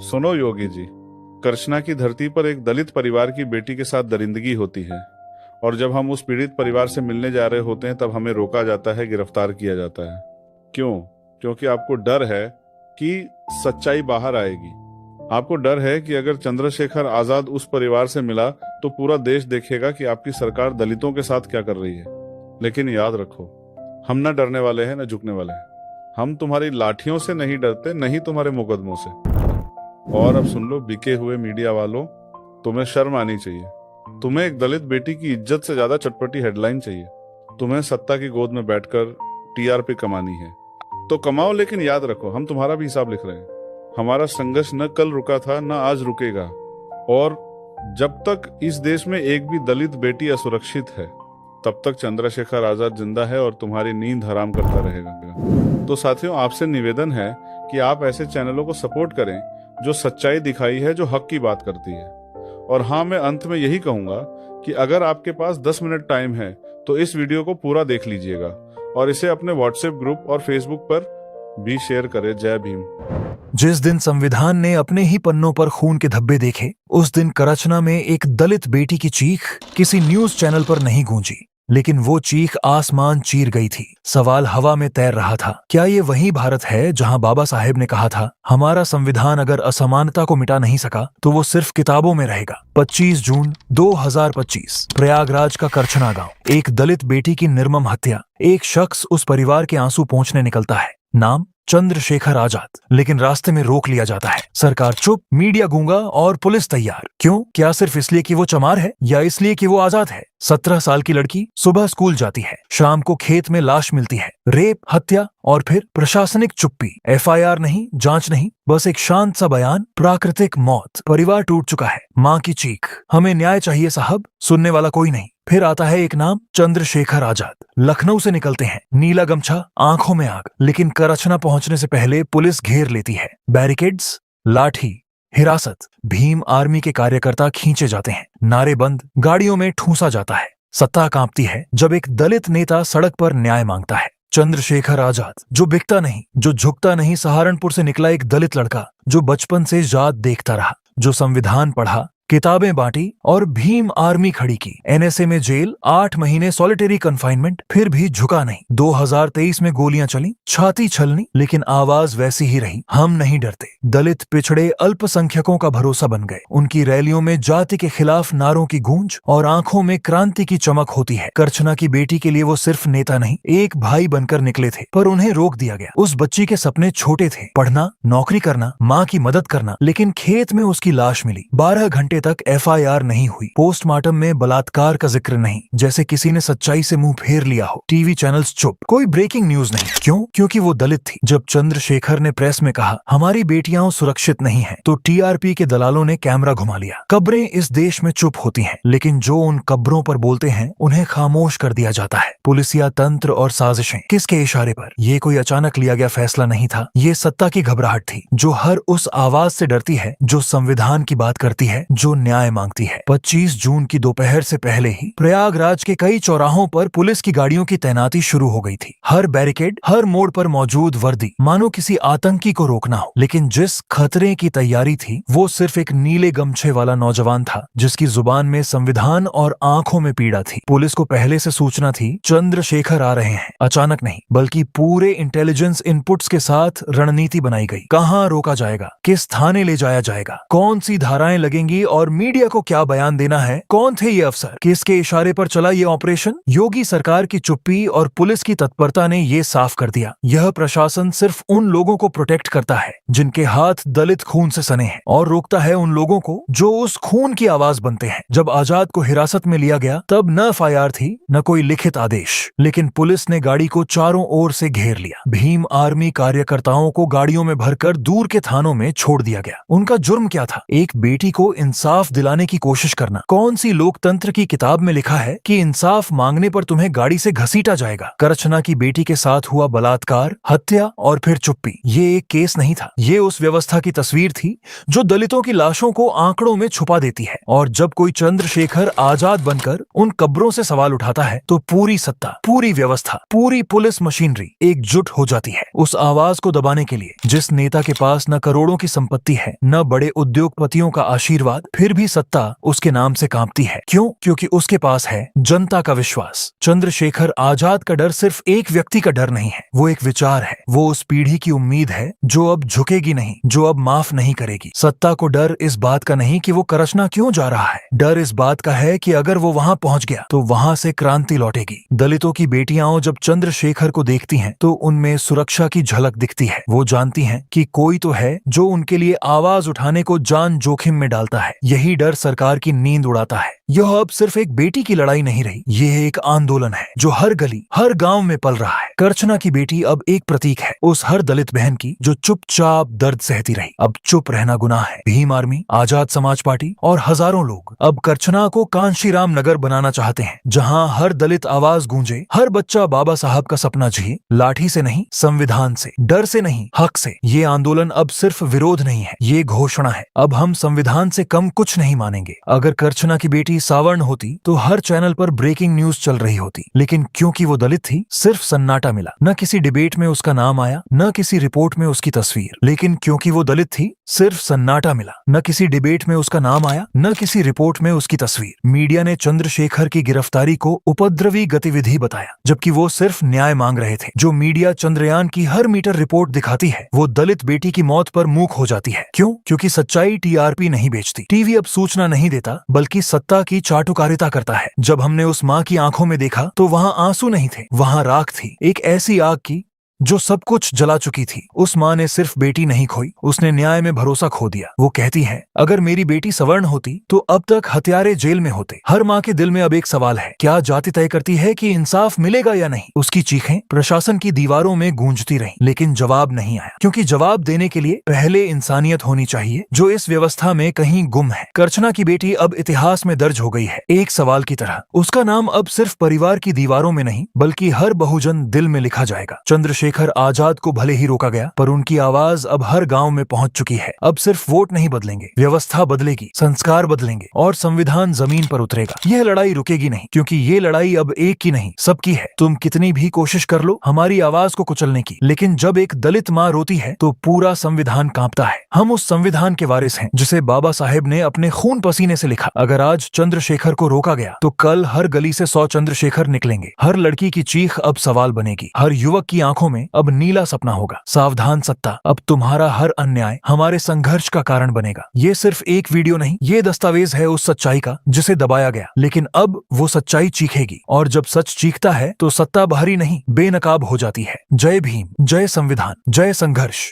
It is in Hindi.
सुनो योगी जी, कृष्णा की धरती पर एक दलित परिवार की बेटी के साथ दरिंदगी होती है और जब हम उस पीड़ित परिवार से मिलने जा रहे होते हैं तब हमें रोका जाता है, गिरफ्तार किया जाता है। क्यों? क्योंकि आपको डर है कि सच्चाई बाहर आएगी। आपको डर है कि अगर चंद्रशेखर आजाद उस परिवार से मिला तो पूरा देश देखेगा कि आपकी सरकार दलितों के साथ क्या कर रही है। लेकिन याद रखो, हम न डरने वाले हैं न झुकने वाले हैं। हम तुम्हारी लाठियों से नहीं डरते, नहीं तुम्हारे मुकदमों से। और अब सुन लो बिके हुए मीडिया वालों, तुम्हें शर्म आनी चाहिए। तुम्हें एक दलित बेटी की इज्जत से ज्यादा चटपटी हेडलाइन चाहिए। तुम्हें सत्ता की गोद में बैठकर टीआरपी कमानी है तो कमाओ, लेकिन याद रखो हम तुम्हारा भी हिसाब लिख रहे हैं। हमारा संघर्ष न कल रुका था न आज रुकेगा, और जब तक इस देश में एक भी दलित बेटी असुरक्षित है तब तक चंद्रशेखर आजाद जिंदा है और तुम्हारी नींद हराम करता रहेगा। तो साथियों, आपसे निवेदन है कि आप ऐसे चैनलों को सपोर्ट करें जो सच्चाई दिखाई है, जो हक की बात करती है। और हाँ, मैं अंत में यही कहूंगा कि अगर आपके पास 10 मिनट टाइम है तो इस वीडियो को पूरा देख लीजिएगा और इसे अपने व्हाट्सएप ग्रुप और फेसबुक पर भी शेयर करें। जय भीम। जिस दिन संविधान ने अपने ही पन्नों पर खून के धब्बे देखे, उस दिन करचना में एक दलित बेटी की चीख किसी न्यूज चैनल पर नहीं गूंजी, लेकिन वो चीख आसमान चीर गई थी। सवाल हवा में तैर रहा था, क्या ये वही भारत है जहां बाबा साहेब ने कहा था, हमारा संविधान अगर असमानता को मिटा नहीं सका तो वो सिर्फ किताबों में रहेगा। 25 जून 2025, प्रयागराज का करछना गांव। एक दलित बेटी की निर्मम हत्या। एक शख्स उस परिवार के आंसू पोंछने निकलता है, नाम चंद्रशेखर आजाद, लेकिन रास्ते में रोक लिया जाता है। सरकार चुप, मीडिया गूंगा और पुलिस तैयार। क्यों? क्या सिर्फ इसलिए कि वो चमार है या इसलिए कि वो आजाद है? 17 साल की लड़की सुबह स्कूल जाती है, शाम को खेत में लाश मिलती है। रेप, हत्या और फिर प्रशासनिक चुप्पी। एफआईआर नहीं, जांच नहीं, बस एक शांत सा बयान, प्राकृतिक मौत। परिवार टूट चुका है। माँ की चीख, हमें न्याय चाहिए साहब। सुनने वाला कोई नहीं। फिर आता है एक नाम, चंद्रशेखर आजाद। लखनऊ से निकलते हैं, नीला गमछा, आंखों में आग। लेकिन करछना पहुंचने से पहले पुलिस घेर लेती है। बैरिकेड्स, लाठी, हिरासत। भीम आर्मी के कार्यकर्ता खींचे जाते हैं, नारे बंद, गाड़ियों में ठूंसा जाता है। सत्ता कांपती है जब एक दलित नेता सड़क पर न्याय मांगता है। चंद्रशेखर आजाद, जो बिकता नहीं, जो झुकता नहीं, सहारनपुर से निकला एक दलित लड़का जो बचपन से जात देखता रहा, जो संविधान पढ़ा, किताबें बांटी और भीम आर्मी खड़ी की। एनएसए में जेल, 8 महीने सॉलिटरी कन्फाइनमेंट, फिर भी झुका नहीं। 2023 में गोलियां चली, छाती छलनी, लेकिन आवाज वैसी ही रही, हम नहीं डरते। दलित, पिछड़े, अल्पसंख्यकों का भरोसा बन गए। उनकी रैलियों में जाति के खिलाफ नारों की गूंज और आंखों में क्रांति की चमक होती है। करछना की बेटी के लिए वो सिर्फ नेता नहीं, एक भाई बनकर निकले थे, पर उन्हें रोक दिया गया। उस बच्ची के सपने छोटे थे, पढ़ना, नौकरी करना, माँ की मदद करना, लेकिन खेत में उसकी लाश मिली। 12 घंटे तक एफआईआर नहीं हुई। पोस्टमार्टम में बलात्कार का जिक्र नहीं, जैसे किसी ने सच्चाई से मुंह फेर लिया हो। टीवी चैनल्स चुप, कोई ब्रेकिंग न्यूज नहीं। क्यों? क्योंकि वो दलित थी। जब चंद्रशेखर ने प्रेस में कहा हमारी बेटियां सुरक्षित नहीं हैं, तो टीआरपी के दलालों ने कैमरा घुमा लिया। कब्रें इस देश में चुप होती हैं, लेकिन जो उन कब्रों पर बोलते हैं उन्हें खामोश कर दिया जाता है। पुलिसिया तंत्र और साजिशें, किसके इशारे पर? ये कोई अचानक लिया गया फैसला नहीं था, ये सत्ता की घबराहट थी, जो हर उस आवाज से डरती है जो संविधान की बात करती है, जो न्याय मांगती है। 25 जून की दोपहर से पहले ही प्रयागराज के कई चौराहों पर पुलिस की गाड़ियों की तैनाती शुरू हो गई थी। हर बैरिकेड, हर मोड़ पर मौजूद वर्दी, मानो किसी आतंकी को रोकना हो। लेकिन जिस खतरे की तैयारी थी, वो सिर्फ एक नीले गमछे वाला नौजवान था, जिसकी जुबान में संविधान और आंखों में पीड़ा थी। पुलिस को पहले से सूचना थी, चंद्रशेखर आ रहे हैं। अचानक नहीं, बल्कि पूरे इंटेलिजेंस इनपुट्स के साथ रणनीति बनाई गई। कहाँ रोका जाएगा, किस थाने ले जाया जाएगा, कौन सी धाराएं लगेंगी और मीडिया को क्या बयान देना है। कौन थे ये अफसर, किसके इशारे पर चला ये ऑपरेशन? योगी सरकार की चुप्पी और पुलिस की तत्परता ने ये साफ कर दिया, यह प्रशासन सिर्फ उन लोगों को प्रोटेक्ट करता है जिनके हाथ दलित खून से सने हैं, और रोकता है उन लोगों को जो उस खून की आवाज बनते हैं। जब आजाद को हिरासत में लिया गया तब न एफआईआर थी, न कोई लिखित आदेश, लेकिन पुलिस ने गाड़ी को चारों ओर से घेर लिया। भीम आर्मी कार्यकर्ताओं को गाड़ियों में भरकर दूर के थानों में छोड़ दिया गया। उनका जुर्म क्या था? एक बेटी को इंसान इंसाफ दिलाने की कोशिश करना। कौन सी लोकतंत्र की किताब में लिखा है कि इंसाफ मांगने पर तुम्हें गाड़ी से घसीटा जाएगा? करचना की बेटी के साथ हुआ बलात्कार, हत्या और फिर चुप्पी, ये एक केस नहीं था। ये उस व्यवस्था की तस्वीर थी जो दलितों की लाशों को आंकड़ों में छुपा देती है। और जब कोई चंद्रशेखर आजाद बनकर उन कब्रों से सवाल उठाता है तो पूरी सत्ता, पूरी व्यवस्था, पूरी पुलिस मशीनरी एकजुट हो जाती है उस आवाज को दबाने के लिए। जिस नेता के पास न करोड़ों की संपत्ति है, न बड़े उद्योगपतियों का आशीर्वाद, फिर भी सत्ता उसके नाम से कांपती है। क्यों? क्योंकि उसके पास है जनता का विश्वास। चंद्रशेखर आजाद का डर सिर्फ एक व्यक्ति का डर नहीं है, वो एक विचार है। वो उस पीढ़ी की उम्मीद है जो अब झुकेगी नहीं, जो अब माफ नहीं करेगी। सत्ता को डर इस बात का नहीं कि वो करचना क्यों जा रहा है, डर इस बात का है कि अगर वो वहां पहुंच गया तो वहां से क्रांति लौटेगी। दलितों की बेटियां जब चंद्रशेखर को देखती हैं तो उनमें सुरक्षा की झलक दिखती है। वो जानती हैं कि कोई तो है जो उनके लिए आवाज उठाने को जान जोखिम में डालता है। यही डर सरकार की नींद उड़ाता है। यह अब सिर्फ एक बेटी की लड़ाई नहीं रही, ये एक आंदोलन है जो हर गली, हर गांव में पल रहा है। करचना की बेटी अब एक प्रतीक है उस हर दलित बहन की जो चुपचाप दर्द सहती रही। अब चुप रहना गुनाह है। भीम आर्मी, आजाद समाज पार्टी और हजारों लोग अब करचना को कांशीराम नगर बनाना चाहते हैं, जहां हर दलित आवाज गूंजे, हर बच्चा बाबा साहब का सपना जिए। लाठी से नहीं, संविधान से, डर से नहीं, हक से। ये आंदोलन अब सिर्फ विरोध नहीं है, ये घोषणा है। अब हम संविधान से कम कुछ नहीं मानेंगे। अगर करचना की बेटी सावर्ण होती तो हर चैनल पर ब्रेकिंग न्यूज चल रही होती, लेकिन क्योंकि वो दलित थी, सिर्फ सन्नाटा मिला। न किसी डिबेट में उसका नाम आया, न किसी रिपोर्ट में उसकी तस्वीर। लेकिन क्योंकि वो दलित थी, सिर्फ सन्नाटा मिला। न किसी डिबेट में उसका नाम आया, न किसी रिपोर्ट में उसकी तस्वीर। मीडिया ने चंद्रशेखर की गिरफ्तारी को उपद्रवी गतिविधि बताया, जबकि वो सिर्फ न्याय मांग रहे थे। जो मीडिया चंद्रयान की हर मीटर रिपोर्ट दिखाती है, वो दलित बेटी की मौत पर मूक हो जाती है। क्यों? क्योंकि सच्चाई टीआरपी नहीं बेचती। टीवी अब सूचना नहीं देता, बल्कि सत्ता की चाटुकारिता करता है। जब हमने उस माँ की आंखों में देखा तो वहां आंसू नहीं थे, वहां राख थी, एक ऐसी आग की जो सब कुछ जला चुकी थी। उस माँ ने सिर्फ बेटी नहीं खोई, उसने न्याय में भरोसा खो दिया। वो कहती है, अगर मेरी बेटी सवर्ण होती तो अब तक हत्यारे जेल में होते। हर माँ के दिल में अब एक सवाल है, क्या जाति तय करती है कि इंसाफ मिलेगा या नहीं? उसकी चीखें प्रशासन की दीवारों में गूंजती रहीं, लेकिन जवाब नहीं आया। क्योंकि जवाब देने के लिए पहले इंसानियत होनी चाहिए, जो इस व्यवस्था में कहीं गुम है। करचना की बेटी अब इतिहास में दर्ज हो गई है, एक सवाल की तरह। उसका नाम अब सिर्फ परिवार की दीवारों में नहीं, बल्कि हर बहुजन दिल में लिखा जाएगा। चंद्रशेखर आजाद को भले ही रोका गया, पर उनकी आवाज अब हर गांव में पहुंच चुकी है। अब सिर्फ वोट नहीं बदलेंगे, व्यवस्था बदलेगी, संस्कार बदलेंगे और संविधान जमीन पर उतरेगा। यह लड़ाई रुकेगी नहीं, क्योंकि ये लड़ाई अब एक की नहीं, सबकी है। तुम कितनी भी कोशिश कर लो हमारी आवाज को कुचलने की, लेकिन जब एक दलित माँ रोती है तो पूरा संविधान कांपता है। हम उस संविधान के वारिस हैं जिसे बाबा साहेब ने अपने खून पसीने से लिखा। अगर आज चंद्रशेखर को रोका गया तो कल हर गली से 100 चंद्रशेखर निकलेंगे। हर लड़की की चीख अब सवाल बनेगी, हर युवक की आंखों में अब नीला सपना होगा। सावधान सत्ता, अब तुम्हारा हर अन्याय हमारे संघर्ष का कारण बनेगा। ये सिर्फ एक वीडियो नहीं, ये दस्तावेज है उस सच्चाई का जिसे दबाया गया, लेकिन अब वो सच्चाई चीखेगी। और जब सच चीखता है तो सत्ता बाहरी नहीं, बेनकाब हो जाती है। जय भीम, जय संविधान, जय संघर्ष।